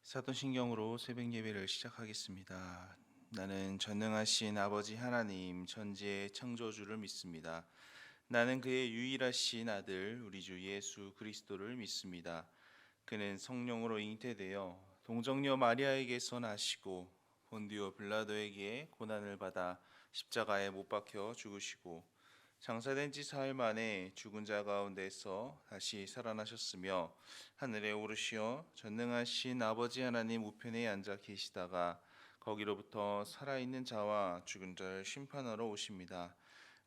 사도신경으로 새벽 예배를 시작하겠습니다. 나는 전능하신 아버지 하나님 천지의 창조주를 믿습니다. 나는 그의 유일하신 아들 우리 주 예수 그리스도를 믿습니다. 그는 성령으로 잉태되어 동정녀 마리아에게서 나시고 본디오 빌라도에게 고난을 받아 십자가에 못 박혀 죽으시고 장사된 지 사흘 만에 죽은 자 가운데서 다시 살아나셨으며 하늘에 오르시어 전능하신 아버지 하나님 우편에 앉아 계시다가 거기로부터 살아있는 자와 죽은 자를 심판하러 오십니다.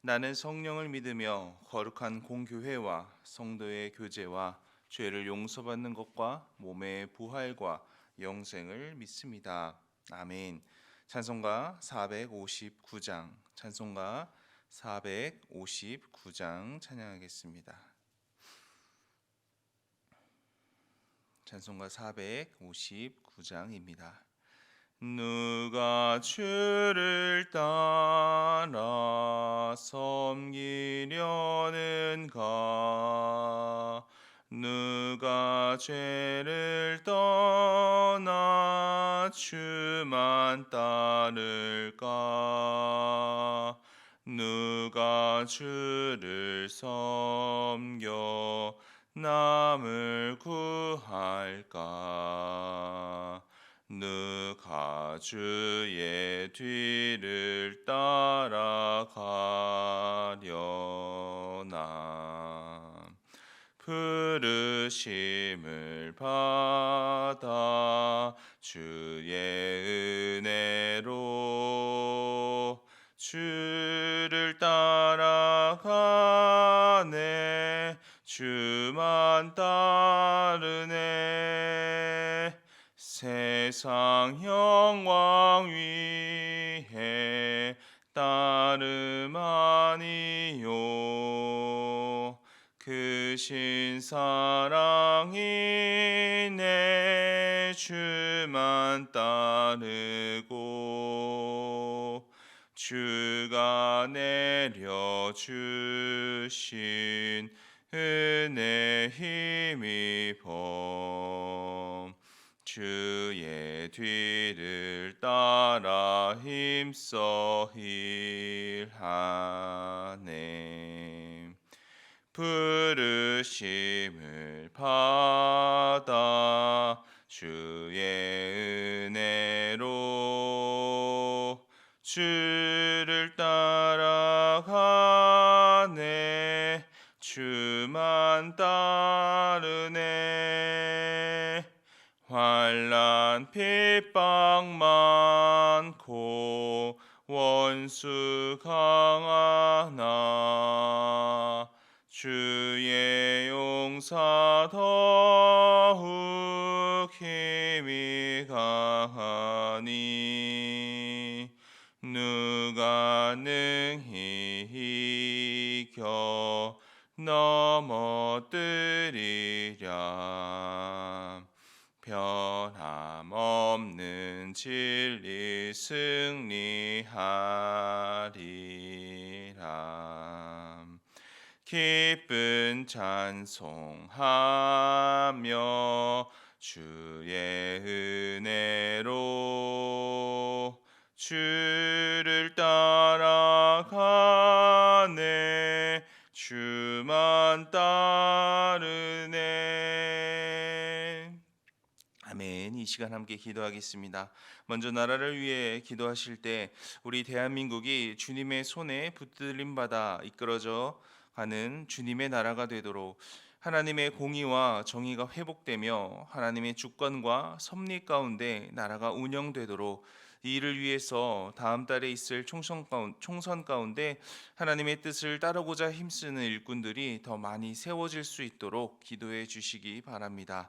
나는 성령을 믿으며 거룩한 공교회와 성도의 교제와 죄를 용서받는 것과 몸의 부활과 영생을 믿습니다. 아멘. 찬송가 459장 찬송가 459장 찬양하겠습니다. 찬송가 459장입니다. 누가 주를 따라 섬기려는가? 누가 죄를 떠나 주만 따를까? 누가 주를 섬겨 남을 구할까? 누가 주의 뒤를 따라가려나? 부르심을 받아 주의 은혜로 주를 따라가네. 주만 따르네. 세상 영광 위에 따름 아니요. 크신 사랑이 내 주만 따르고 주가 내려주신 은혜 힘입어 주의 뒤를 따라 힘써 일하네. 부르심을 받아 주의 은혜로 주를 따라가네. 주만 따르네. 환난 핍박 많고 원수 강하나 주의 용사 더욱 힘이 강하니 누가 능히 이겨 넘어뜨리랴. 변함없는 진리 승리하리라. 기쁜 찬송하며 주의 은혜로 주를 따라가네. 주만 따르네. 아멘. 이 시간 함께 기도하겠습니다. 먼저 나라를 위해 기도하실 때 우리 대한민국이 주님의 손에 붙들림 받아 이끌어져 가는 주님의 나라가 되도록 하나님의 공의와 정의가 회복되며 하나님의 주권과 섭리 가운데 나라가 운영되도록 이 일을 위해서 다음 달에 있을 총선 가운데 하나님의 뜻을 따르고자 힘쓰는 일꾼들이 더 많이 세워질 수 있도록 기도해 주시기 바랍니다.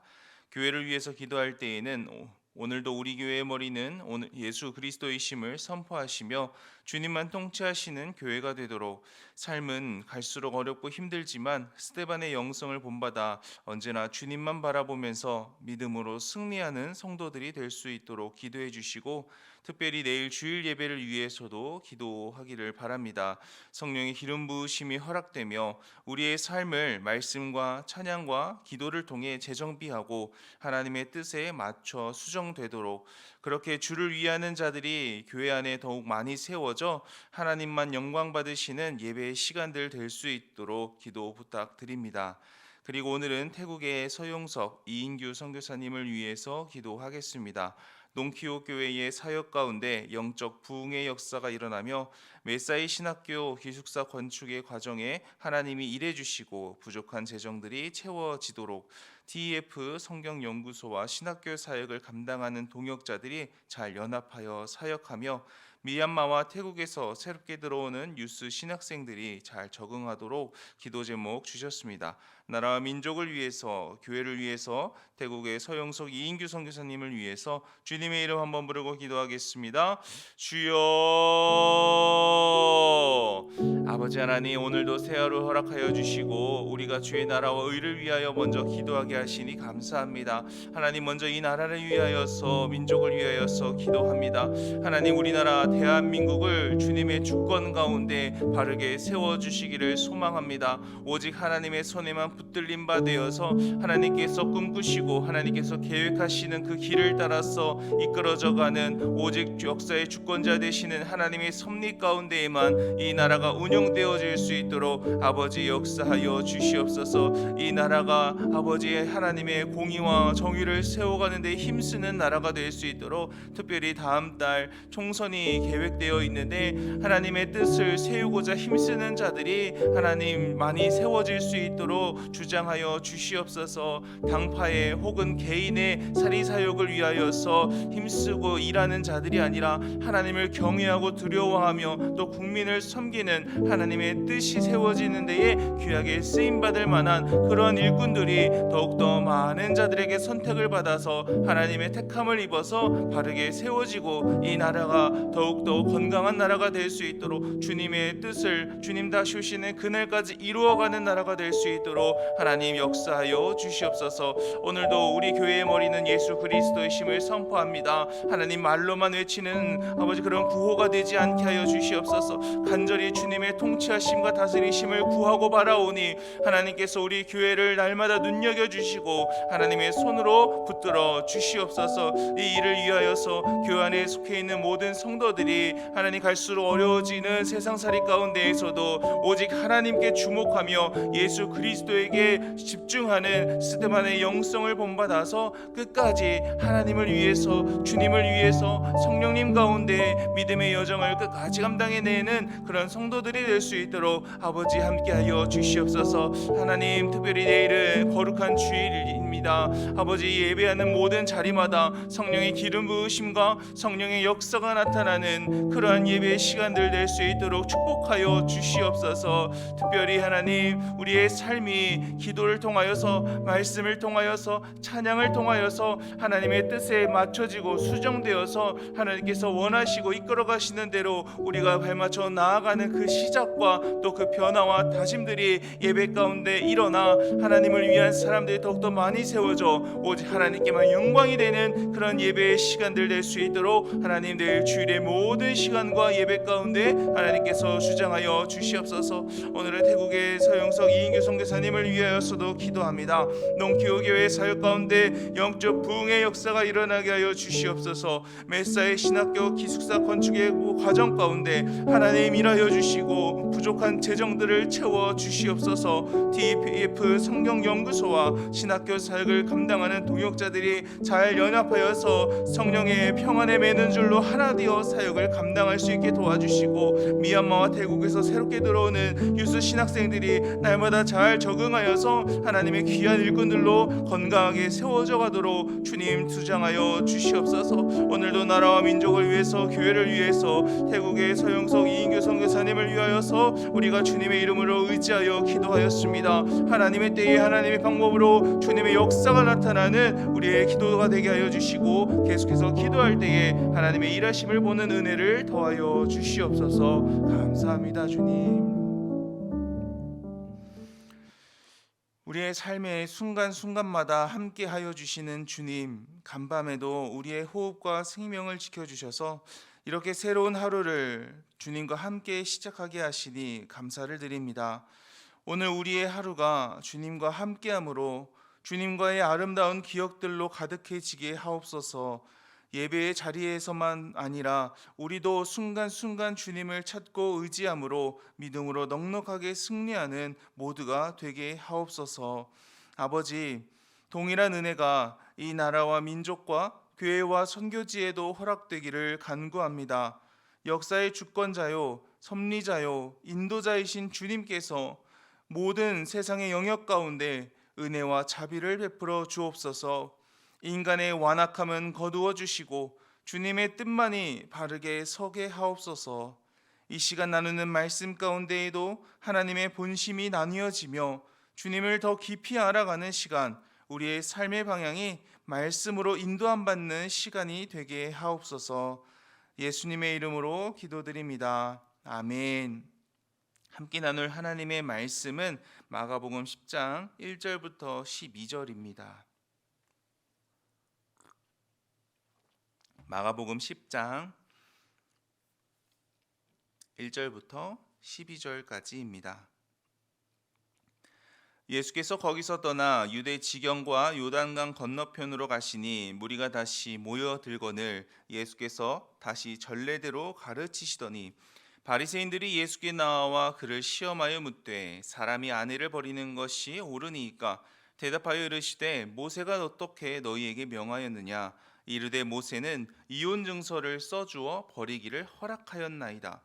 교회를 위해서 기도할 때에는 오늘도 우리 교회의 머리는 오늘 예수 그리스도이심을 선포하시며 주님만 통치하시는 교회가 되도록, 삶은 갈수록 어렵고 힘들지만 스데반의 영성을 본받아 언제나 주님만 바라보면서 믿음으로 승리하는 성도들이 될 수 있도록 기도해 주시고, 특별히 내일 주일 예배를 위해서도 기도하기를 바랍니다. 성령의 기름 부으심이 허락되며 우리의 삶을 말씀과 찬양과 기도를 통해 재정비하고 하나님의 뜻에 맞춰 수정되도록, 그렇게 주를 위하는 자들이 교회 안에 더욱 많이 세워져 하나님만 영광 받으시는 예배의 시간들 될 수 있도록 기도 부탁드립니다. 그리고 오늘은 태국의 서용석 이인규 선교사님을 위해서 기도하겠습니다. 농키호 교회의 사역 가운데 영적 부흥의 역사가 일어나며 메사이 신학교 기숙사 건축의 과정에 하나님이 일해 주시고 부족한 재정들이 채워지도록 TEF 성경연구소와 신학교 사역을 감당하는 동역자들이 잘 연합하여 사역하며, 미얀마와 태국에서 새롭게 들어오는 유스 신학생들이 잘 적응하도록 기도 제목 주셨습니다. 나라와 민족을 위해서, 교회를 위해서, 태국의 서영석 이인규 선교사님을 위해서 주님의 이름 한번 부르고 기도하겠습니다. 주여, 아버지 하나님, 오늘도 새 하루 허락하여 주시고 우리가 주의 나라와 의를 위하여 먼저 기도하게 하시니 감사합니다. 하나님, 먼저 이 나라를 위하여서, 민족을 위하여서 기도합니다. 하나님, 우리나라 대한민국을 주님의 주권 가운데 바르게 세워주시기를 소망합니다. 오직 하나님의 손에만 붙들린 바 되어서 하나님께서 꿈꾸시고 하나님께서 계획하시는 그 길을 따라서 이끌어져가는 오직 역사의 주권자 되시는 하나님의 섭리 가운데에만 이 나라가 운영되어질 수 있도록 아버지 역사하여 주시옵소서. 이 나라가 아버지의 하나님의 공의와 정의를 세워가는 데 힘쓰는 나라가 될 수 있도록, 특별히 다음 달 총선이 계획되어 있는데 하나님의 뜻을 세우고자 힘쓰는 자들이 하나님 많이 세워질 수 있도록 주장하여 주시옵소서. 당파의 혹은 개인의 사리사욕을 위하여서 힘쓰고 일하는 자들이 아니라 하나님을 경외하고 두려워하며 또 국민을 섬기는 하나님의 뜻이 세워지는 데에 귀하게 쓰임받을 만한 그러한 일꾼들이 더욱더 많은 자들에게 선택을 받아서 하나님의 택함을 입어서 바르게 세워지고 이 나라가 더욱더 건강한 나라가 될 수 있도록, 주님의 뜻을 주님 다시 오시는 그날까지 이루어가는 나라가 될 수 있도록 하나님 역사하여 주시옵소서. 오늘도 우리 교회의 머리는 예수 그리스도의 심을 선포합니다. 하나님, 말로만 외치는 아버지 그런 구호가 되지 않게 하여 주시옵소서. 간절히 주님의 통치하심과 다스리심을 구하고 바라오니 하나님께서 우리 교회를 날마다 눈여겨주시고 하나님의 손으로 붙들어 주시옵소서. 이 일을 위하여서 교회 안에 속해 있는 모든 성도들이 하나님 갈수록 어려워지는 세상살이 가운데에서도 오직 하나님께 주목하며 예수 그리스도에게 집중하는 스데반의 영성을 본받아서 끝까지 하나님을 위해서, 주님을 위해서 성령님 가운데 믿음의 여정을 끝까지 감당해내는 그런 성도들이 될 수 있도록 아버지 함께하여 주시옵소서. 하나님, 특별히 내일은 거룩한 주일입니다. 아버지, 예배하는 모든 자리마다 성령의 기름 부으심과 성령의 역사가 나타나는 그러한 예배의 시간들 될 수 있도록 축복하여 주시옵소서. 특별히 하나님, 우리의 삶이 기도를 통하여서, 말씀을 통하여서, 찬양을 통하여서 하나님의 뜻에 맞춰지고 수정되어서 하나님께서 원하시고 이끌어가시는 대로 우리가 발맞춰 나아가는 그 시작과 또 그 변화와 다짐들이 예배 가운데 일어나 하나님을 위한 사람들이 더욱더 많이 세워져 오직 하나님께만 영광이 되는 그런 예배의 시간들 될 수 있도록 하나님, 내일 주일의 모든 시간과 예배 가운데 하나님께서 주장하여 주시옵소서. 오늘은 태국의 서영석 이인규 선교사님을 위하여서도 기도합니다. 농키호 교회 사역 가운데 영적 부흥의 역사가 일어나게 하여 주시옵소서. 메사이 신학교 기숙사 건축의 과정 가운데 하나님 일하여 주시고 부족한 재정들을 채워 주시옵소서. TEF 성경연구소와 신학교 사역을 감당하는 동역자들이 잘 연합하여서 성령의 평안에 매는 줄로 하나 되어 사역을 감당할 수 있게 도와주시고, 미얀마와 태국에서 새롭게 들어오는 유스 신학생들이 날마다 잘 적응하고 승하여서 하나님의 귀한 일꾼들로 건강하게 세워져 가도록 주님 투장하여 주시옵소서. 오늘도 나라와 민족을 위해서, 교회를 위해서, 태국의 서영석 이인교 선교사님을 위하여서 우리가 주님의 이름으로 의지하여 기도하였습니다. 하나님의 때에 하나님의 방법으로 주님의 역사가 나타나는 우리의 기도가 되게 하여 주시고, 계속해서 기도할 때에 하나님의 일하심을 보는 은혜를 더하여 주시옵소서. 감사합니다. 주님, 우리의 삶의 순간순간마다 함께하여 주시는 주님, 간밤에도 우리의 호흡과 생명을 지켜주셔서 이렇게 새로운 하루를 주님과 함께 시작하게 하시니 감사를 드립니다. 오늘 우리의 하루가 주님과 함께함으로 주님과의 아름다운 기억들로 가득해지게 하옵소서. 예배의 자리에서만 아니라 우리도 순간순간 주님을 찾고 의지함으로 믿음으로 넉넉하게 승리하는 모두가 되게 하옵소서. 아버지, 동일한 은혜가 이 나라와 민족과 교회와 선교지에도 허락되기를 간구합니다. 역사의 주권자요, 섭리자요, 인도자이신 주님께서 모든 세상의 영역 가운데 은혜와 자비를 베풀어 주옵소서. 인간의 완악함은 거두어 주시고 주님의 뜻만이 바르게 서게 하옵소서. 이 시간 나누는 말씀 가운데에도 하나님의 본심이 나뉘어지며 주님을 더 깊이 알아가는 시간, 우리의 삶의 방향이 말씀으로 인도함 받는 시간이 되게 하옵소서. 예수님의 이름으로 기도드립니다. 아멘. 함께 나눌 하나님의 말씀은 마가복음 10장 1절부터 12절입니다. 마가복음 10장 1절부터 12절까지입니다. 예수께서 거기서 떠나 유대 지경과 요단강 건너편으로 가시니 무리가 다시 모여들거늘 예수께서 다시 전례대로 가르치시더니 바리새인들이 예수께 나와 그를 시험하여 묻되 사람이 아내를 버리는 것이 옳으니까? 대답하여 이르시되 모세가 어떻게 너희에게 명하였느냐? 이르되 모세는 이혼 증서를 써주어 버리기를 허락하였나이다.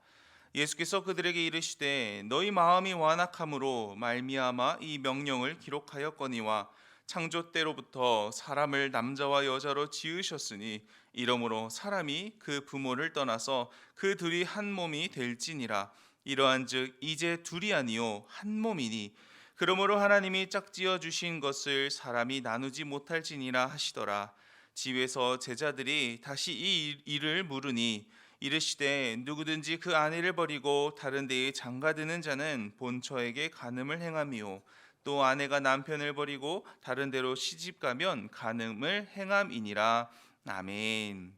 예수께서 그들에게 이르시되 너희 마음이 완악함으로 말미암아 이 명령을 기록하였거니와 창조 때로부터 사람을 남자와 여자로 지으셨으니 이러므로 사람이 그 부모를 떠나서 그 둘이 한 몸이 될지니라. 이러한즉 이제 둘이 아니요 한 몸이니 그러므로 하나님이 짝지어 주신 것을 사람이 나누지 못할지니라 하시더라. 집에서 제자들이 다시 이 일을 물으니 이르시되 누구든지 그 아내를 버리고 다른 데에 장가드는 자는 본처에게 간음을 행함이요 또 아내가 남편을 버리고 다른 데로 시집가면 간음을 행함이니라. 아멘.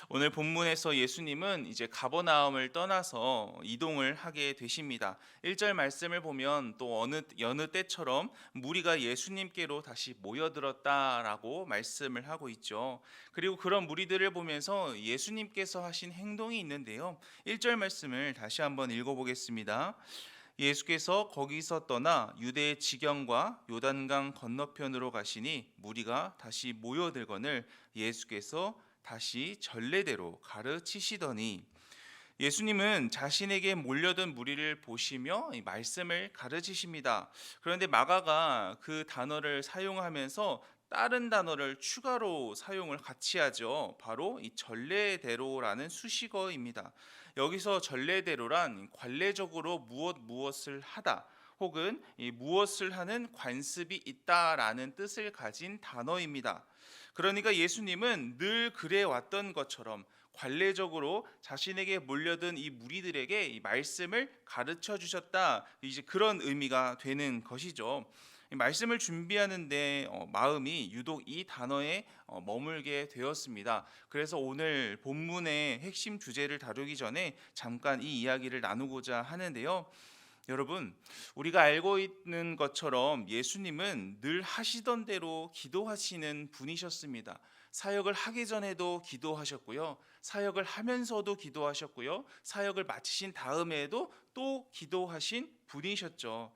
오늘 본문에서 예수님은 이제 가버나움을 떠나서 이동을 하게 되십니다. 1절 말씀을 보면 또 여느 때처럼 무리가 예수님께로 다시 모여들었다라고 말씀을 하고 있죠. 그리고 그런 무리들을 보면서 예수님께서 하신 행동이 있는데요. 1절 말씀을 다시 한번 읽어보겠습니다. 예수께서 거기서 떠나 유대의 지경과 요단강 건너편으로 가시니 무리가 다시 모여들거늘 예수께서 다시 전례대로 가르치시더니, 예수님은 자신에게 몰려든 무리를 보시며 이 말씀을 가르치십니다. 그런데 마가가 그 단어를 사용하면서 다른 단어를 추가로 사용을 같이 하죠. 바로 이 전례대로라는 수식어입니다. 여기서 전례대로란 관례적으로 무엇을 하다 혹은 이 무엇을 하는 관습이 있다라는 뜻을 가진 단어입니다. 그러니까 예수님은 늘 그래 왔던 것처럼 관례적으로 자신에게 몰려든 이 무리들에게 이 말씀을 가르쳐 주셨다. 이제 그런 의미가 되는 것이죠. 이 말씀을 준비하는데 마음이 유독 이 단어에 머물게 되었습니다. 그래서 오늘 본문의 핵심 주제를 다루기 전에 잠깐 이 이야기를 나누고자 하는데요. 여러분, 우리가 알고 있는 것처럼 예수님은 늘 하시던 대로 기도하시는 분이셨습니다. 사역을 하기 전에도 기도하셨고요. 사역을 하면서도 기도하셨고요. 사역을 마치신 다음에도 또 기도하신 분이셨죠.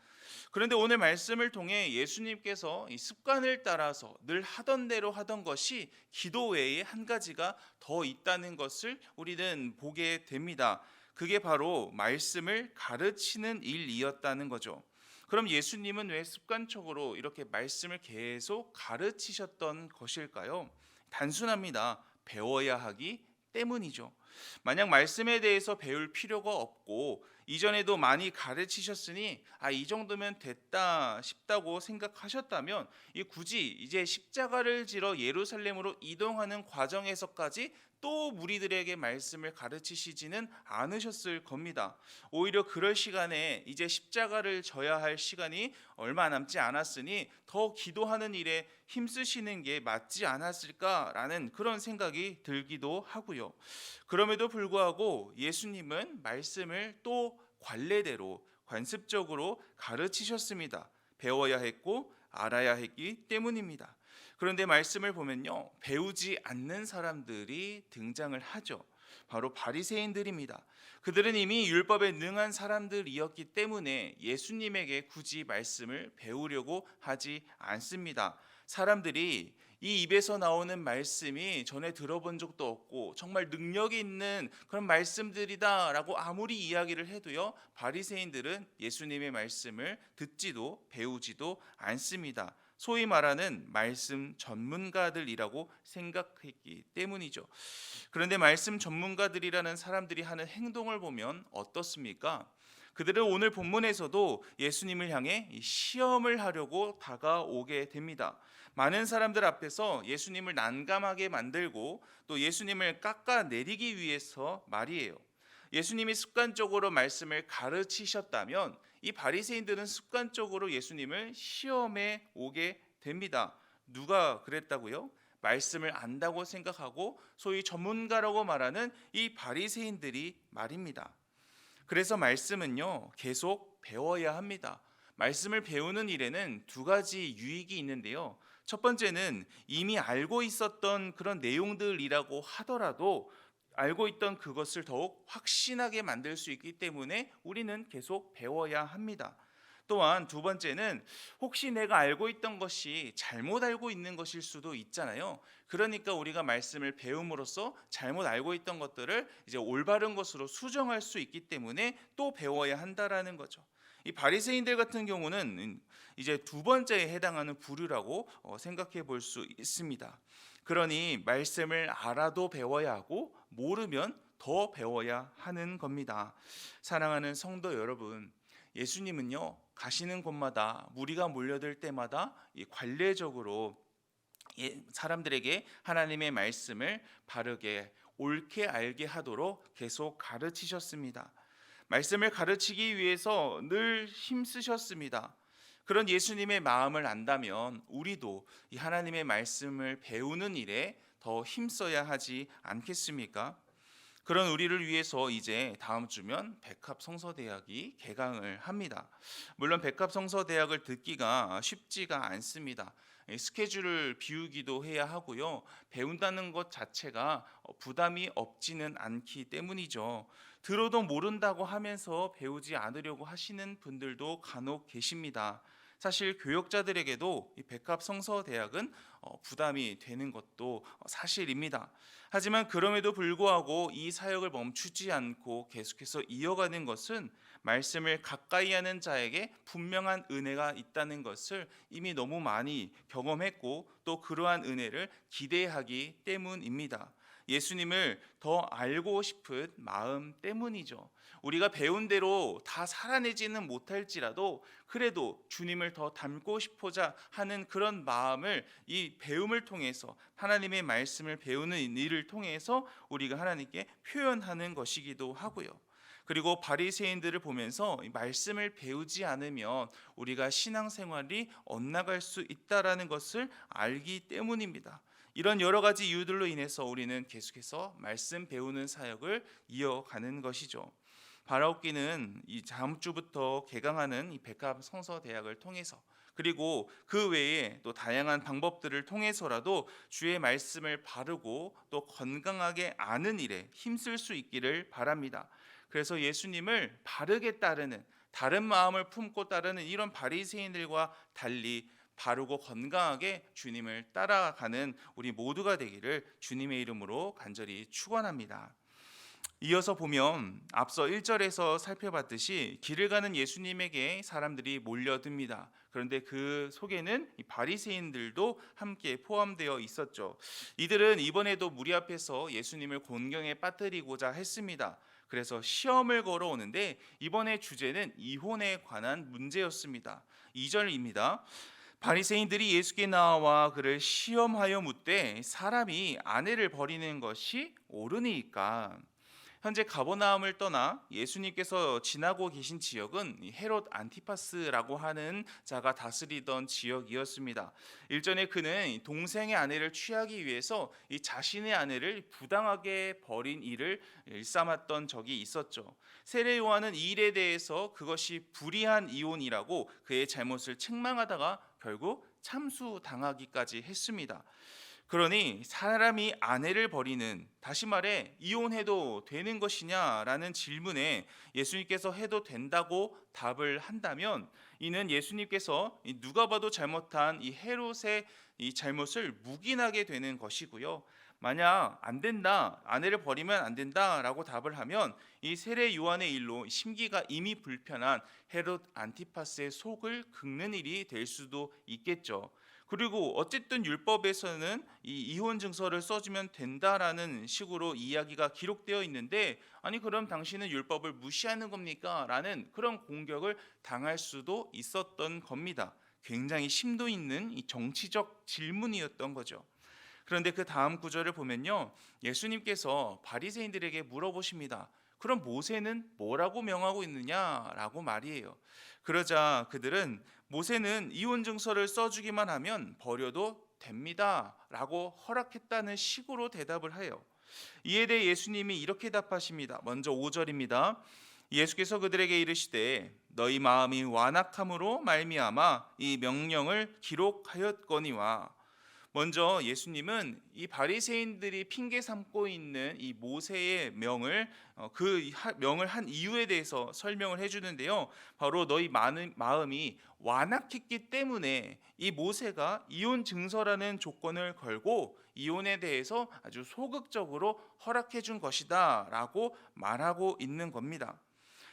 그런데 오늘 말씀을 통해 예수님께서 이 습관을 따라서 늘 하던 대로 하던 것이 기도 외에 한 가지가 더 있다는 것을 우리는 보게 됩니다. 그게 바로 말씀을 가르치는 일이었다는 거죠. 그럼 예수님은 왜 습관적으로 이렇게 말씀을 계속 가르치셨던 것일까요? 단순합니다. 배워야 하기 때문이죠. 만약 말씀에 대해서 배울 필요가 없고 이전에도 많이 가르치셨으니 이 정도면 됐다 싶다고 생각하셨다면 이 굳이 이제 십자가를 지러 예루살렘으로 이동하는 과정에서까지 또 무리들에게 말씀을 가르치시지는 않으셨을 겁니다. 오히려 그럴 시간에 이제 십자가를 져야 할 시간이 얼마 남지 않았으니 더 기도하는 일에 힘쓰시는 게 맞지 않았을까라는 그런 생각이 들기도 하고요. 그럼에도 불구하고 예수님은 말씀을 또 관례대로 관습적으로 가르치셨습니다. 배워야 했고 알아야 했기 때문입니다. 그런데 말씀을 보면요, 배우지 않는 사람들이 등장을 하죠. 바로 바리새인들입니다. 그들은 이미 율법에 능한 사람들이었기 때문에 예수님에게 굳이 말씀을 배우려고 하지 않습니다. 사람들이 이 입에서 나오는 말씀이 전에 들어본 적도 없고 정말 능력이 있는 그런 말씀들이다라고 아무리 이야기를 해도요, 바리새인들은 예수님의 말씀을 듣지도 배우지도 않습니다. 소위 말하는 말씀 전문가들이라고 생각했기 때문이죠. 그런데 말씀 전문가들이라는 사람들이 하는 행동을 보면 어떻습니까? 그들은 오늘 본문에서도 예수님을 향해 시험을 하려고 다가오게 됩니다. 많은 사람들 앞에서 예수님을 난감하게 만들고 또 예수님을 깎아내리기 위해서 말이에요. 예수님이 습관적으로 말씀을 가르치셨다면 이 바리새인들은 습관적으로 예수님을 시험해 오게 됩니다. 누가 그랬다고요? 말씀을 안다고 생각하고 소위 전문가라고 말하는 이 바리새인들이 말입니다. 그래서 말씀은요, 계속 배워야 합니다. 말씀을 배우는 일에는 두 가지 유익이 있는데요. 첫 번째는 이미 알고 있었던 그런 내용들이라고 하더라도 알고 있던 그것을 더욱 확신하게 만들 수 있기 때문에 우리는 계속 배워야 합니다. 또한 두 번째는 혹시 내가 알고 있던 것이 잘못 알고 있는 것일 수도 있잖아요. 그러니까 우리가 말씀을 배움으로써 잘못 알고 있던 것들을 이제 올바른 것으로 수정할 수 있기 때문에 또 배워야 한다라는 거죠. 이 바리새인들 같은 경우는 이제 두 번째에 해당하는 부류라고 생각해 볼 수 있습니다. 그러니 말씀을 알아도 배워야 하고 모르면 더 배워야 하는 겁니다. 사랑하는 성도 여러분, 예수님은요, 가시는 곳마다 무리가 몰려들 때마다 이 관례적으로 사람들에게 하나님의 말씀을 바르게 옳게 알게 하도록 계속 가르치셨습니다. 말씀을 가르치기 위해서 늘 힘쓰셨습니다. 그런 예수님의 마음을 안다면 우리도 이 하나님의 말씀을 배우는 일에 더 힘써야 하지 않겠습니까? 그런 우리를 위해서 이제 다음 주면 백합성서대학이 개강을 합니다. 물론 백합성서대학을 듣기가 쉽지가 않습니다. 스케줄을 비우기도 해야 하고요. 배운다는 것 자체가 부담이 없지는 않기 때문이죠. 들어도 모른다고 하면서 배우지 않으려고 하시는 분들도 간혹 계십니다. 사실 교역자들에게도 이 백합성서대학은 부담이 되는 것도 사실입니다. 하지만 그럼에도 불구하고 이 사역을 멈추지 않고 계속해서 이어가는 것은 말씀을 가까이 하는 자에게 분명한 은혜가 있다는 것을 이미 너무 많이 경험했고 또 그러한 은혜를 기대하기 때문입니다. 예수님을 더 알고 싶은 마음 때문이죠. 우리가 배운 대로 다 살아내지는 못할지라도 그래도 주님을 더 닮고 싶고자 하는 그런 마음을 이 배움을 통해서 하나님의 말씀을 배우는 일을 통해서 우리가 하나님께 표현하는 것이기도 하고요. 그리고 바리새인들을 보면서 이 말씀을 배우지 않으면 우리가 신앙생활이 엇나갈 수 있다라는 것을 알기 때문입니다. 이런 여러 가지 이유들로 인해서 우리는 계속해서 말씀 배우는 사역을 이어가는 것이죠. 바라옵기는 이 다음 주부터 개강하는 이 백합 성서대학을 통해서 그리고 그 외에 또 다양한 방법들을 통해서라도 주의 말씀을 바르고 또 건강하게 아는 일에 힘쓸 수 있기를 바랍니다. 그래서 예수님을 바르게 따르는 다른 마음을 품고 따르는 이런 바리새인들과 달리 바르고 건강하게 주님을 따라가는 우리 모두가 되기를 주님의 이름으로 간절히 축원합니다. 이어서 보면 앞서 1절에서 살펴봤듯이 길을 가는 예수님에게 사람들이 몰려듭니다. 그런데 그 속에는 이 바리새인들도 함께 포함되어 있었죠. 이들은 이번에도 무리 앞에서 예수님을 곤경에 빠뜨리고자 했습니다. 그래서 시험을 걸어오는데 이번에 주제는 이혼에 관한 문제였습니다. 2절입니다. 바리새인들이 예수께 나와 그를 시험하여 묻되 사람이 아내를 버리는 것이 옳으니까. 현재 가버나움을 떠나 예수님께서 지나고 계신 지역은 헤롯 안티파스라고 하는 자가 다스리던 지역이었습니다. 일전에 그는 동생의 아내를 취하기 위해서 이 자신의 아내를 부당하게 버린 일을 일삼았던 적이 있었죠. 세례 요한은 이 일에 대해서 그것이 불의한 이혼이라고 그의 잘못을 책망하다가 결국 참수당하기까지 했습니다. 그러니 사람이 아내를 버리는, 다시 말해 이혼해도 되는 것이냐라는 질문에 예수님께서 해도 된다고 답을 한다면 이는 예수님께서 누가 봐도 잘못한 이 헤롯의 이 잘못을 묵인하게 되는 것이고요. 만약 안 된다, 아내를 버리면 안 된다라고 답을 하면 이 세례 요한의 일로 심기가 이미 불편한 헤롯 안티파스의 속을 긁는 일이 될 수도 있겠죠. 그리고 어쨌든 율법에서는 이 이혼 증서를 써주면 된다라는 식으로 이야기가 기록되어 있는데, 아니 그럼 당신은 율법을 무시하는 겁니까? 라는 그런 공격을 당할 수도 있었던 겁니다. 굉장히 심도 있는 이 정치적 질문이었던 거죠. 그런데 그 다음 구절을 보면요, 예수님께서 바리새인들에게 물어보십니다. 그럼 모세는 뭐라고 명하고 있느냐라고 말이에요. 그러자 그들은 모세는 이혼 증서를 써주기만 하면 버려도 됩니다라고 허락했다는 식으로 대답을 해요. 이에 대해 예수님이 이렇게 답하십니다. 먼저 5절입니다. 예수께서 그들에게 이르시되 너희 마음이 완악함으로 말미암아 이 명령을 기록하였거니와. 먼저 예수님은 이 바리새인들이 핑계 삼고 있는 이 모세의 명을 명을 한 이유에 대해서 설명을 해주는데요. 바로 너희 마음이 완악했기 때문에 이 모세가 이혼 증서라는 조건을 걸고 이혼에 대해서 아주 소극적으로 허락해 준 것이다라고 말하고 있는 겁니다.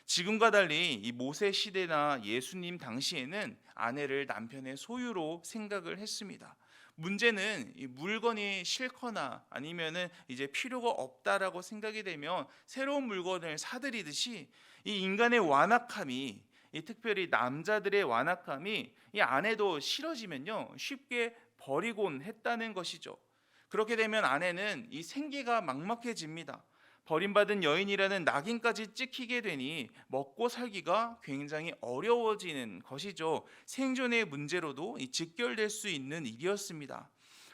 지금과 달리 이 모세 시대나 예수님 당시에는 아내를 남편의 소유로 생각을 했습니다. 문제는 이 물건이 싫거나 아니면은 이제 필요가 없다라고 생각이 되면 새로운 물건을 사들이듯이 이 인간의 완악함이, 이 특별히 남자들의 완악함이 이 아내도 싫어지면요 쉽게 버리곤 했다는 것이죠. 그렇게 되면 아내는 이 생계가 막막해집니다. 버림받은 여인이라는 낙인까지 찍히게 되니 먹고 살기가 굉장히 어려워지는 것이죠. 생존의 문제로도 직결될 수 있는 일이었습니다.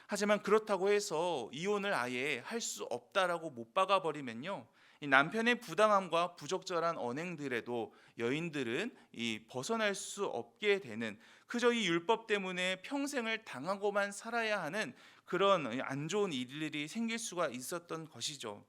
하지만 그렇다고 해서 이혼을 아예 할 수 없다라고 못 박아 버리면요, 이 남편의 부당함과 부적절한 언행들에도 여인들은 이 벗어날 수 없게 되는, 그저 이 율법 때문에 평생을 당하고만 살아야 하는 그런 안 좋은 일들이 생길 수가 있었던 것이죠.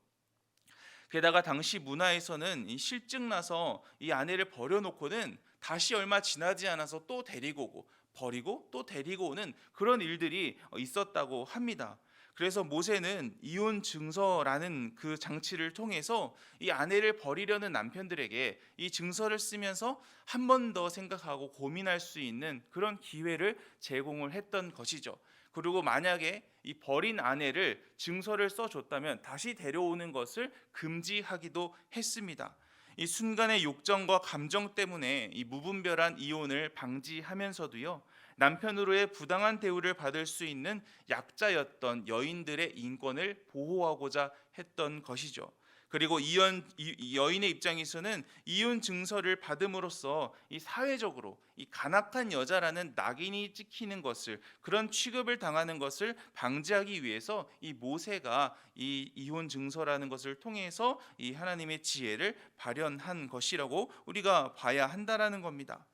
게다가 당시 문화에서는 이 실증 나서 이 아내를 버려놓고는 다시 얼마 지나지 않아서 또 데리고 오고 버리고 또 데리고 오는 그런 일들이 있었다고 합니다. 그래서 모세는 이혼 증서라는 그 장치를 통해서 이 아내를 버리려는 남편들에게 이 증서를 쓰면서 한 번 더 생각하고 고민할 수 있는 그런 기회를 제공을 했던 것이죠. 그리고 만약에 이 버린 아내를 증서를 써줬다면 다시 데려오는 것을 금지하기도 했습니다. 이 순간의 욕정과 감정 때문에 이 무분별한 이혼을 방지하면서도요, 남편으로의 부당한 대우를 받을 수 있는 약자였던 여인들의 인권을 보호하고자 했던 것이죠. 그리고 여인의 입장에서는 이혼 증서를 받음으로써 이 사회적으로 이 간악한 여자라는 낙인이 찍히는 것을, 그런 취급을 당하는 것을 방지하기 위해서 이 모세가 이 이혼 증서라는 것을 통해서 이 하나님의 지혜를 발현한 것이라고 우리가 봐야 한다라는 겁니다.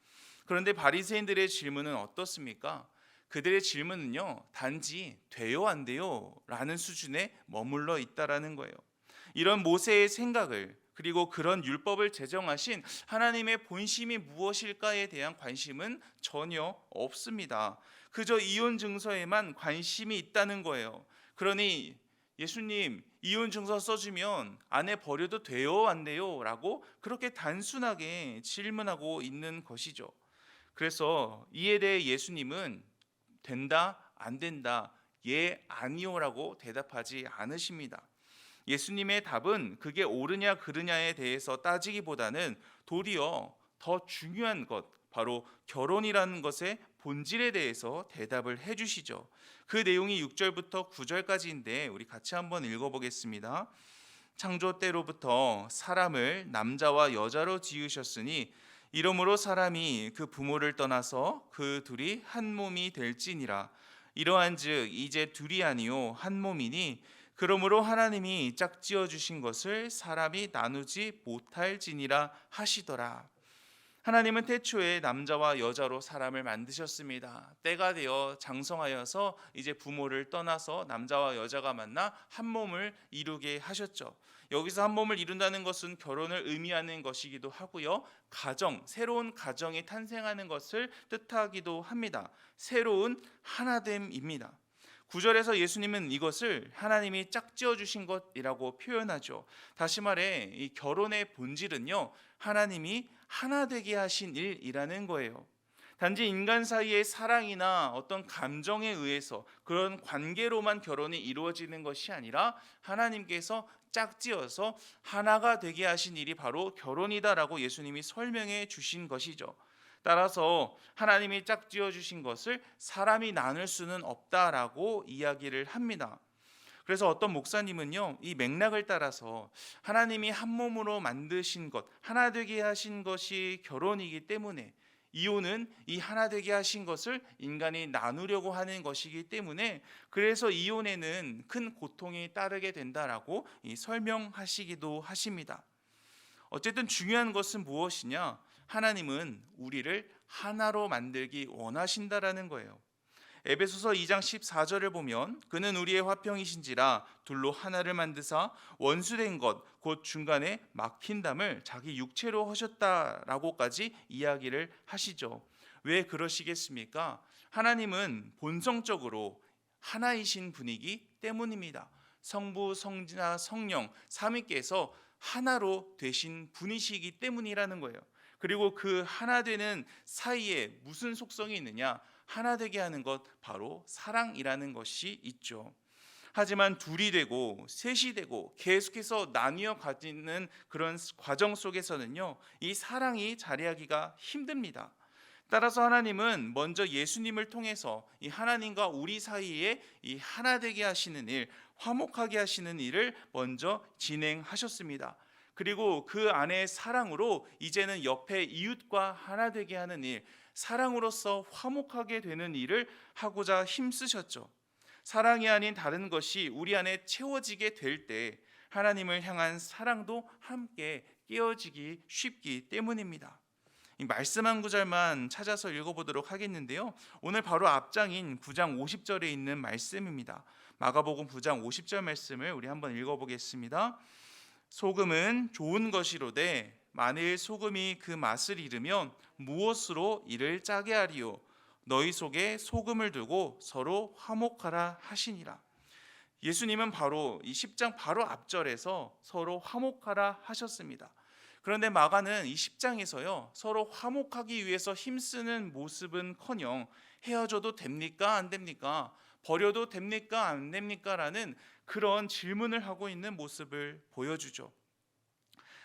그런데 바리새인들의 질문은 어떻습니까? 그들의 질문은요, 단지 돼요 안 돼요 라는 수준에 머물러 있다라는 거예요. 이런 모세의 생각을, 그리고 그런 율법을 제정하신 하나님의 본심이 무엇일까에 대한 관심은 전혀 없습니다. 그저 이혼 증서에만 관심이 있다는 거예요. 그러니 예수님, 이혼 증서 써주면 아내 버려도 돼요, 안 돼요? 라고 그렇게 단순하게 질문하고 있는 것이죠. 그래서 이에 대해 예수님은 된다, 안 된다, 예, 아니요라고 대답하지 않으십니다. 예수님의 답은 그게 옳으냐 그르냐에 대해서 따지기보다는 도리어 더 중요한 것, 바로 결혼이라는 것의 본질에 대해서 대답을 해주시죠. 그 내용이 6절부터 9절까지인데 우리 같이 한번 읽어보겠습니다. 창조 때로부터 사람을 남자와 여자로 지으셨으니 이러므로 사람이 그 부모를 떠나서 그 둘이 한 몸이 될지니라. 이러한즉 이제 둘이 아니요 한 몸이니 그러므로 하나님이 짝지어 주신 것을 사람이 나누지 못할지니라 하시더라. 하나님은 태초에 남자와 여자로 사람을 만드셨습니다. 때가 되어 장성하여서 이제 부모를 떠나서 남자와 여자가 만나 한 몸을 이루게 하셨죠. 여기서 한 몸을 이룬다는 것은 결혼을 의미하는 것이기도 하고요. 가정, 새로운 가정이 탄생하는 것을 뜻하기도 합니다. 새로운 하나됨입니다. 9절에서 예수님은 이것을 하나님이 짝지어 주신 것이라고 표현하죠. 다시 말해 이 결혼의 본질은요, 하나님이 하나 되게 하신 일이라는 거예요. 단지 인간 사이의 사랑이나 어떤 감정에 의해서 그런 관계로만 결혼이 이루어지는 것이 아니라 하나님께서 짝지어서 하나가 되게 하신 일이 바로 결혼이다라고 예수님이 설명해 주신 것이죠. 따라서 하나님이 짝지어 주신 것을 사람이 나눌 수는 없다라고 이야기를 합니다. 그래서 어떤 목사님은요, 이 맥락을 따라서 하나님이 한 몸으로 만드신 것, 하나 되게 하신 것이 결혼이기 때문에 이혼은 이 하나 되게 하신 것을 인간이 나누려고 하는 것이기 때문에 그래서 이혼에는 큰 고통이 따르게 된다라고 설명하시기도 하십니다. 어쨌든 중요한 것은 무엇이냐? 하나님은 우리를 하나로 만들기 원하신다라는 거예요. 에베소서 2장 14절을 보면 그는 우리의 화평이신지라 둘로 하나를 만드사 원수된 것 곧 중간에 막힌 담을 자기 육체로 하셨다라고까지 이야기를 하시죠. 왜 그러시겠습니까? 하나님은 본성적으로 하나이신 분이기 때문입니다. 성부, 성자, 성령 삼위께서 하나로 되신 분이시기 때문이라는 거예요. 그리고 그 하나 되는 사이에 무슨 속성이 있느냐? 하나 되게 하는 것, 바로 사랑이라는 것이 있죠. 하지만 둘이 되고 셋이 되고 계속해서 나뉘어 가지는 그런 과정 속에서는요, 이 사랑이 자리하기가 힘듭니다. 따라서 하나님은 먼저 예수님을 통해서 이 하나님과 우리 사이에 이 하나 되게 하시는 일, 화목하게 하시는 일을 먼저 진행하셨습니다. 그리고 그 안에 사랑으로 이제는 옆에 이웃과 하나 되게 하는 일, 사랑으로서 화목하게 되는 일을 하고자 힘쓰셨죠. 사랑이 아닌 다른 것이 우리 안에 채워지게 될 때 하나님을 향한 사랑도 함께 깨어지기 쉽기 때문입니다. 이 말씀 한 구절만 찾아서 읽어보도록 하겠는데요. 오늘 바로 앞장인 9장 50절에 있는 말씀입니다. 마가복음 9장 50절 말씀을 우리 한번 읽어보겠습니다. 소금은 좋은 것이로되 만일 소금이 그 맛을 잃으면 무엇으로 이를 짜게 하리요? 너희 속에 소금을 두고 서로 화목하라 하시니라. 예수님은 바로 이 10장 바로 앞절에서 서로 화목하라 하셨습니다. 그런데 마가는 이 10장에서요, 서로 화목하기 위해서 힘쓰는 모습은커녕 헤어져도 됩니까 안 됩니까? 버려도 됩니까 안 됩니까? 라는 그런 질문을 하고 있는 모습을 보여주죠.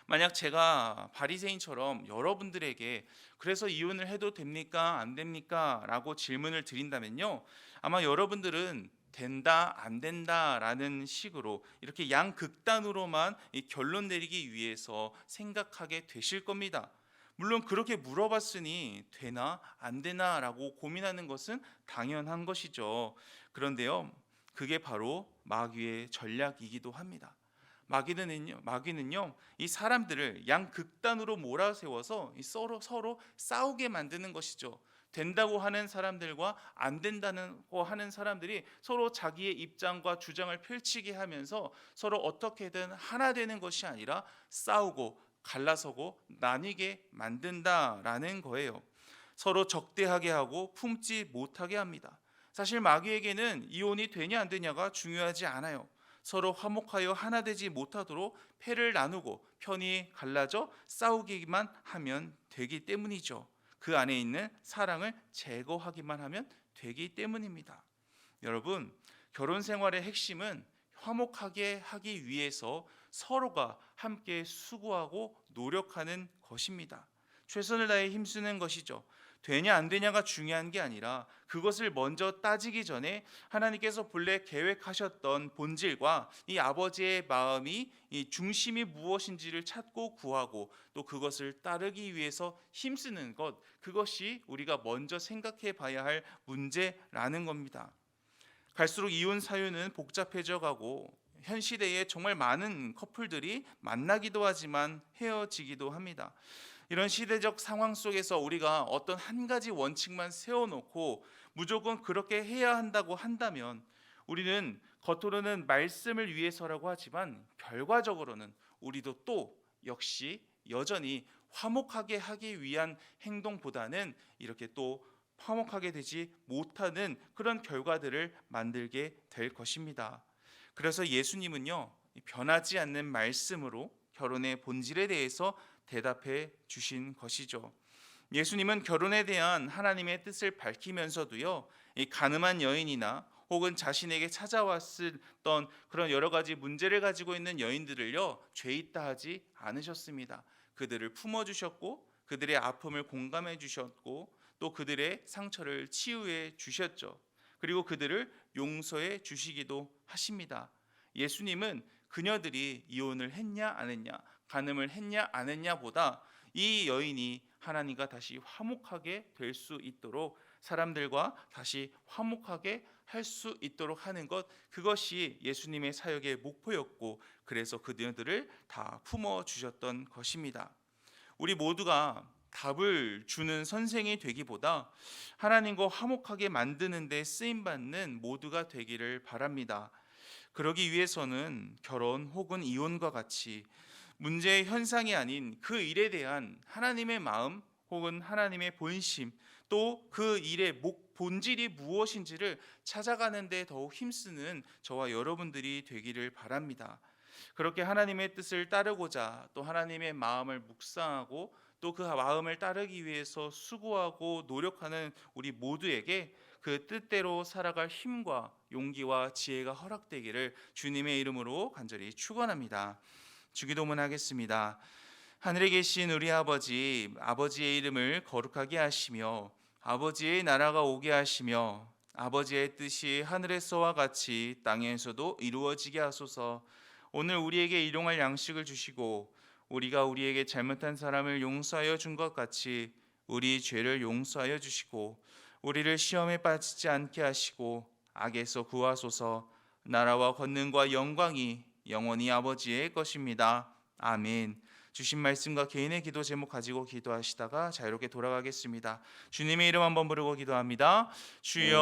만약 제가 바리새인처럼 여러분들에게 그래서 이혼을 해도 됩니까 안 됩니까? 라고 질문을 드린다면요, 아마 여러분들은 된다 안 된다라는 식으로 이렇게 양극단으로만 결론 내리기 위해서 생각하게 되실 겁니다. 물론 그렇게 물어봤으니 되나 안 되나라고 고민하는 것은 당연한 것이죠. 그런데요, 그게 바로 마귀의 전략이기도 합니다. 마귀는요, 이 사람들을 양극단으로 몰아세워서 서로 싸우게 만드는 것이죠. 된다고 하는 사람들과 안 된다고 하는 사람들이 서로 자기의 입장과 주장을 펼치게 하면서 서로 어떻게든 하나 되는 것이 아니라 싸우고 갈라서고 나뉘게 만든다라는 거예요. 서로 적대하게 하고 품지 못하게 합니다. 사실 마귀에게는 이혼이 되냐 안 되냐가 중요하지 않아요. 서로 화목하여 하나 되지 못하도록 패를 나누고 편이 갈라져 싸우기만 하면 되기 때문이죠. 그 안에 있는 사랑을 제거하기만 하면 되기 때문입니다. 여러분, 결혼 생활의 핵심은 화목하게 하기 위해서 서로가 함께 수고하고 노력하는 것입니다. 최선을 다해 힘쓰는 것이죠. 되냐 안 되냐가 중요한 게 아니라 그것을 먼저 따지기 전에 하나님께서 본래 계획하셨던 본질과 이 아버지의 마음이, 이 중심이 무엇인지를 찾고 구하고 또 그것을 따르기 위해서 힘쓰는 것, 그것이 우리가 먼저 생각해 봐야 할 문제라는 겁니다. 갈수록 이혼 사유는 복잡해져 가고 현 시대에 정말 많은 커플들이 만나기도 하지만 헤어지기도 합니다. 이런 시대적 상황 속에서 우리가 어떤 한 가지 원칙만 세워놓고 무조건 그렇게 해야 한다고 한다면 우리는 겉으로는 말씀을 위해서라고 하지만 결과적으로는 우리도 또 역시 여전히 화목하게 하기 위한 행동보다는 이렇게 또 화목하게 되지 못하는 그런 결과들을 만들게 될 것입니다. 그래서 예수님은요, 변하지 않는 말씀으로 결혼의 본질에 대해서 대답해 주신 것이죠. 예수님은 결혼에 대한 하나님의 뜻을 밝히면서도요, 이 가늠한 여인이나 혹은 자신에게 찾아왔던 그런 여러 가지 문제를 가지고 있는 여인들을요, 죄 있다 하지 않으셨습니다. 그들을 품어주셨고 그들의 아픔을 공감해 주셨고 또 그들의 상처를 치유해 주셨죠. 그리고 그들을 용서해 주시기도 하십니다. 예수님은 그녀들이 이혼을 했냐 안 했냐, 간음을 했냐 안 했냐보다 이 여인이 하나님과 다시 화목하게 될 수 있도록, 사람들과 다시 화목하게 할 수 있도록 하는 것, 그것이 예수님의 사역의 목표였고 그래서 그들을 다 품어주셨던 것입니다. 우리 모두가 답을 주는 선생이 되기보다 하나님과 화목하게 만드는 데 쓰임받는 모두가 되기를 바랍니다. 그러기 위해서는 결혼 혹은 이혼과 같이 문제의 현상이 아닌 그 일에 대한 하나님의 마음 혹은 하나님의 본심, 또 그 일의 본질이 무엇인지를 찾아가는 데 더욱 힘쓰는 저와 여러분들이 되기를 바랍니다. 그렇게 하나님의 뜻을 따르고자 또 하나님의 마음을 묵상하고 또 그 마음을 따르기 위해서 수고하고 노력하는 우리 모두에게 그 뜻대로 살아갈 힘과 용기와 지혜가 허락되기를 주님의 이름으로 간절히 축원합니다. 주기도문 하겠습니다. 하늘에 계신 우리 아버지, 아버지의 이름을 거룩하게 하시며 아버지의 나라가 오게 하시며 아버지의 뜻이 하늘에서와 같이 땅에서도 이루어지게 하소서. 오늘 우리에게 일용할 양식을 주시고 우리가 우리에게 잘못한 사람을 용서하여 준 것 같이 우리 죄를 용서하여 주시고 우리를 시험에 빠지지 않게 하시고 악에서 구하소서. 나라와 권능과 영광이 영원히 아버지의 것입니다. 아멘. 주신 말씀과 개인의 기도 제목 가지고 기도하시다가 자유롭게 돌아가겠습니다. 주님의 이름 한번 부르고 기도합니다. 주여.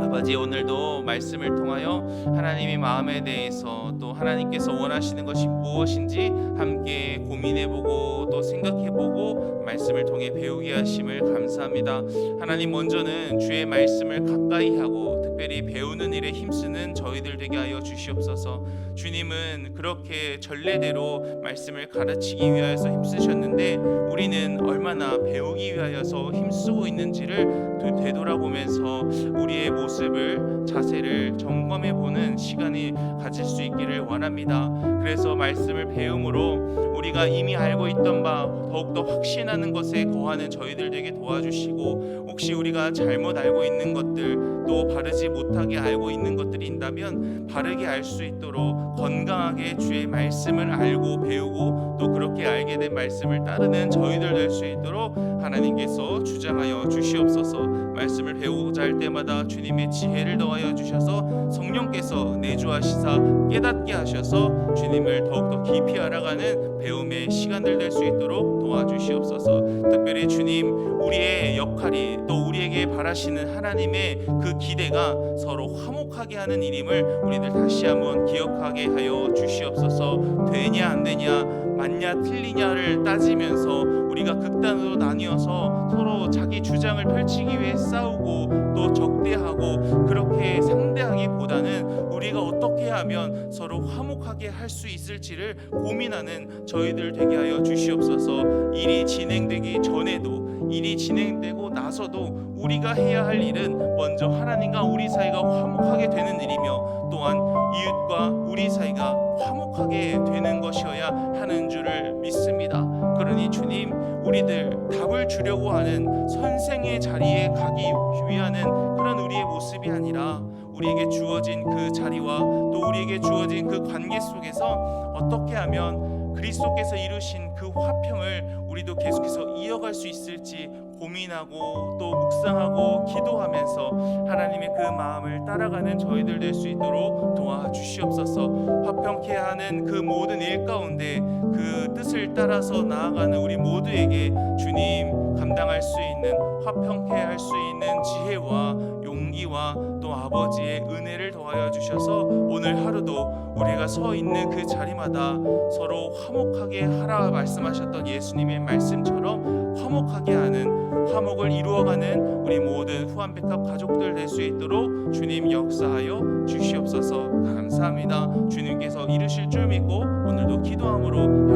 아버지, 오늘도 말씀을 통하여 하나님의 마음에 대해서 또 하나님께서 원하시는 것이 무엇인지 함께 고민해보고 또 생각해보고 말씀을 통해 배우게 하심을 감사합니다. 하나님, 먼저는 주의 말씀을 가까이 하고 특별히 배우는 일에 힘쓰는 저희들 되게 하여 주시옵소서. 주님은 그렇게 전례대로 말씀을 가르치기 위하여서 힘쓰셨는데 우리는 얼마나 배우기 위하여서 힘쓰고 있는지를 되돌아보면서 우리의 모습을, 자세를 점검해보는 시간이 가질 수 있기를 원합니다. 그래서 말씀을 배움으로 우리가 이미 알고 있던 바 더욱더 확신하는 것에 거하는 저희들 되게 도와주시고, 혹시 우리가 잘못 알고 있는 것들, 또 바르지 못하게 알고 있는 것들이 있다면 바르게 알 수 있도록 건강하게 주의 말씀을 알고 배우고 또 그렇게 알게 된 말씀을 따르는 저희들 될 수 있도록 하나님께서 주장하여 주시옵소서. 말씀을 배우고자 할 때마다 주님의 지혜를 더하여 주셔서 성령께서 내주하시사 깨닫게 하셔서 주님을 더욱더 깊이 알아가는 배움의 시간들 될 수 있도록 도와주시옵소서. 특별히 주님, 우리의 역할이 또 우리에게 바라시는 하나님의 그 기대가 서로 화목하게 하는 일임을 우리들 다시 한번 기억하게 하여 주시옵소서. 되냐 안 되냐, 맞냐 틀리냐를 따지면서 우리가 극단으로 나뉘어서 서로 자기 주장을 펼치기 위해 싸우고 또 적대하고 그렇게 상대하기 하면 서로 화목하게 할 수 있을지를 고민하는 저희들 되게 하여 주시옵소서. 일이 진행되기 전에도, 일이 진행되고 나서도 우리가 해야 할 일은 먼저 하나님과 우리 사이가 화목하게 되는 일이며, 또한 이웃과 우리 사이가 화목하게 되는 것이어야 하는 줄을 믿습니다. 그러니 주님, 우리들 답을 주려고 하는 선생의 자리에 가기 위하는 그런 우리의 모습이 아니라, 우리에게 주어진 그 자리와 또 우리에게 주어진 그 관계 속에서 어떻게 하면 그리스도께서 이루신 그 화평을 우리도 계속해서 이어갈 수 있을지 고민하고 또 묵상하고 기도하면서 하나님의 그 마음을 따라가는 저희들 될 수 있도록 도와주시옵소서. 화평케 하는 그 모든 일 가운데 그 뜻을 따라서 나아가는 우리 모두에게 주님 감당할 수 있는, 화평케 할 수 있는 지혜와 용기와 또 아버지의 은혜를 더하여 주셔서 오늘 하루도 우리가 서 있는 그 자리마다 서로 화목하게 하라 말씀하셨던 예수님의 말씀처럼 화목하게 하는, 화목을 이루어가는 우리 모든 후한백합 가족들 될 수 있도록 주님 역사하여 주시옵소서. 감사합니다. 주님께서 이루실 줄 믿고 오늘도 기도함으로